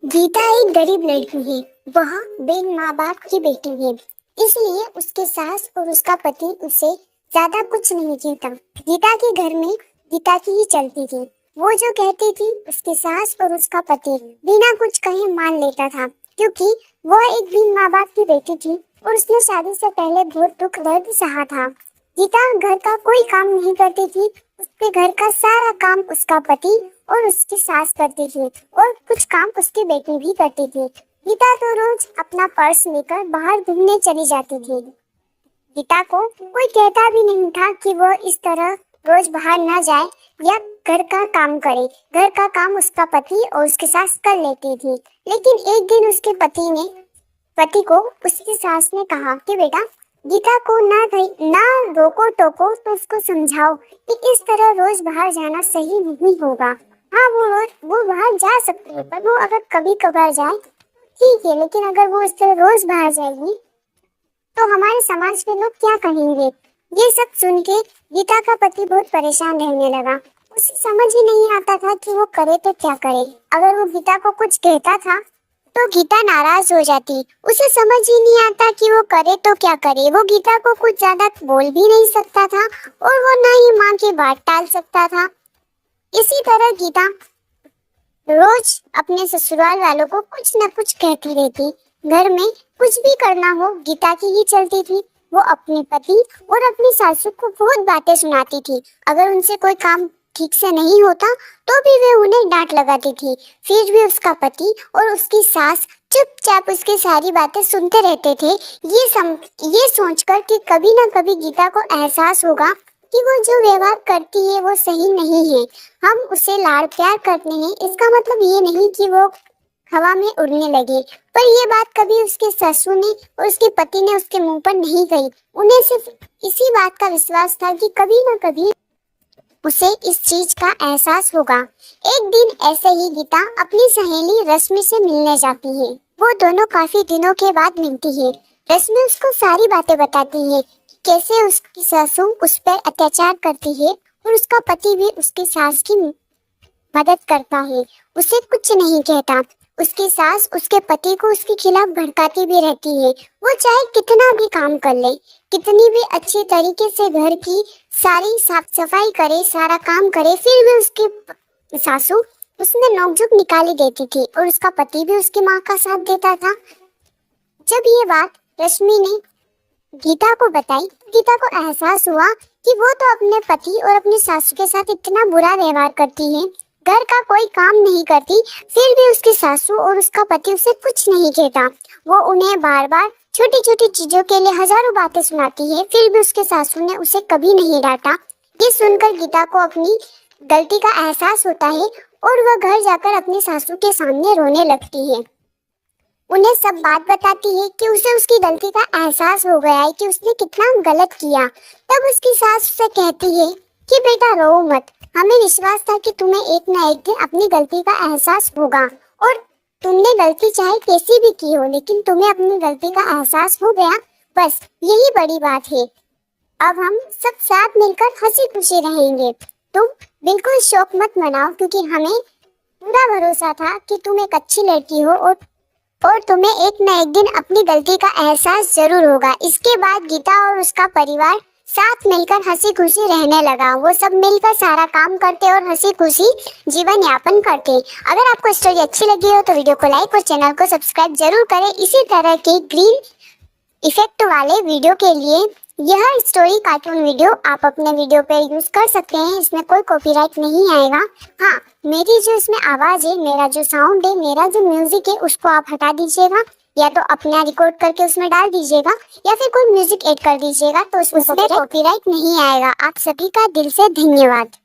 गीता एक गरीब लड़की है। वह बिन माँ बाप की बेटी है, इसलिए उसके सास और उसका पति उससे ज्यादा कुछ नहीं कहता। गीता के घर में गीता की ही चलती थी। वो जो कहती थी उसके सास और उसका पति बिना कुछ कहे मान लेता था, क्योंकि वह एक बिन माँ बाप की बेटी थी और उसने शादी से पहले बहुत दुख दर्द सहा था। गीता घर का कोई काम नहीं करती थी। उसके घर का सारा काम उसका पति और उसकी सास करती थी और कुछ काम उसकी बेटी भी करती थी। गीता तो रोज अपना पर्स लेकर बाहर घूमने चली जाती थी। गीता को कोई कहता भी नहीं था कि वो इस तरह रोज बाहर ना जाए या घर का काम करे। घर का काम उसका पति और उसकी सास कर लेती थी। लेकिन एक दिन उसके पति को उसकी सास ने कहा कि बेटा, गीता को ना रोको टोको तो उसको समझाओ कि इस तरह रोज बाहर जाना सही नहीं होगा। हाँ, वो बाहर जा सकती है, पर वो अगर कभी कभार जाए ठीक है, लेकिन अगर वो इस तरह रोज बाहर जाएगी तो हमारे समाज के लोग क्या कहेंगे। ये सब सुन के गीता का पति बहुत परेशान रहने लगा। उसे समझ ही नहीं आता था कि वो करे तो क्या करे। अगर वो गीता को कुछ कहता था तो गीता नाराज हो जाती। उसे समझ ही नहीं आता कि वो करे तो क्या करे। वो गीता को कुछ ज्यादा बोल भी नहीं सकता था और वो ना ही माँ की बात टाल सकता था। इसी तरह गीता रोज अपने ससुराल वालों को कुछ न कुछ कहती रहती। घर में कुछ भी करना हो गीता की ही चलती थी। वो अपने पति और अपनी सासू को बहुत बातें सुनाती थी। अगर उनसे कोई काम ठीक से नहीं होता तो भी वे उन्हें डांट लगाती थी। फिर भी उसका पति और उसकी सास चुपचाप उसकी सारी बातें सुनते रहते थे, ये सोचकर कि कभी ना कभी गीता को एहसास होगा कि वो जो व्यवहार करती है वो सही नहीं है। हम उसे लाड़ प्यार करते हैं, इसका मतलब ये नहीं कि वो हवा में उड़ने लगे। पर ये बात कभी उसके ससुर ने और उसके पति ने उसके मुंह पर नहीं कही। उन्हें सिर्फ इसी बात का विश्वास था कि कभी ना कभी उसे इस चीज का एहसास होगा। एक दिन ऐसे ही गीता अपनी सहेली रश्मि से मिलने जाती है। वो दोनों काफी दिनों के बाद मिलती है। रश्मि उसको सारी बातें बताती है, कैसे उसकी सासू उस पर अत्याचार करती है और उसका पति भी उसकी सास की मदद करता है, उसे कुछ नहीं कहता। उसकी सास उसके पति को उसके खिलाफ भड़काती भी रहती है। वो चाहे कितना भी काम कर ले, कितनी भी अच्छी तरीके से घर की सारी साफ सफाई करे, सारा काम करे, फिर भी उसकी सासू उसमें नोकझोंक निकाली देती थी और उसका पति भी उसकी माँ का साथ देता था। जब ये बात रश्मि ने गीता को बताई, गीता को एहसास हुआ कि वो तो अपने पति और अपनी सासू के साथ इतना बुरा व्यवहार करती है, घर का कोई काम नहीं करती, फिर भी उसकी सासू और उसका पति उसे कुछ नहीं कहता। वो उन्हें बार बार छोटी छोटी चीजों के लिए हजारों बातें सुनाती है, फिर भी उसके सासू ने उसे कभी नहीं डांटा। ये सुनकर गीता को अपनी गलती का एहसास होता है और वह घर जाकर अपनी सासू के सामने रोने लगती है। उन्हें सब बात बताती है कि उसे उसकी गलती का एहसास हो गया है कि उसने कितना गलत किया। तब उसकी सास उसे कहती है कि बेटा रो मत, हमें विश्वास था कि तुम्हें एक ना एक दिन अपनी गलती का एहसास होगा और तुमने गलती चाहे कैसी भी की हो, लेकिन तुम्हें अपनी गलती का एहसास हो गया, बस यही बड़ी बात है। अब हम सब साथ मिलकर हंसी खुशी रहेंगे। तुम बिल्कुल शौक मत मनाओ, क्योंकि हमें पूरा भरोसा था कि तुम एक अच्छी लड़की हो और तुम्हें एक न एक दिन अपनी गलती का एहसास जरूर होगा। इसके बाद गीता और उसका परिवार साथ मिलकर हंसी खुशी रहने लगा। वो सब मिलकर सारा काम करते और हंसी खुशी जीवन यापन करते। अगर आपको स्टोरी अच्छी लगी हो तो वीडियो को लाइक और चैनल को सब्सक्राइब जरूर करें। इसी तरह के ग्रीन इफेक्ट वाले वीडियो के लिए यह स्टोरी कार्टून वीडियो आप अपने वीडियो पे यूज कर सकते हैं। इसमें कोई कॉपीराइट नहीं आएगा। हाँ, मेरी जो इसमें आवाज है, मेरा जो साउंड है, मेरा जो म्यूजिक है, उसको आप हटा दीजिएगा, या तो अपना रिकॉर्ड करके उसमें डाल दीजिएगा या फिर कोई म्यूजिक ऐड कर दीजिएगा, तो उसमें कॉपीराइट नहीं आएगा। आप सभी का दिल से धन्यवाद।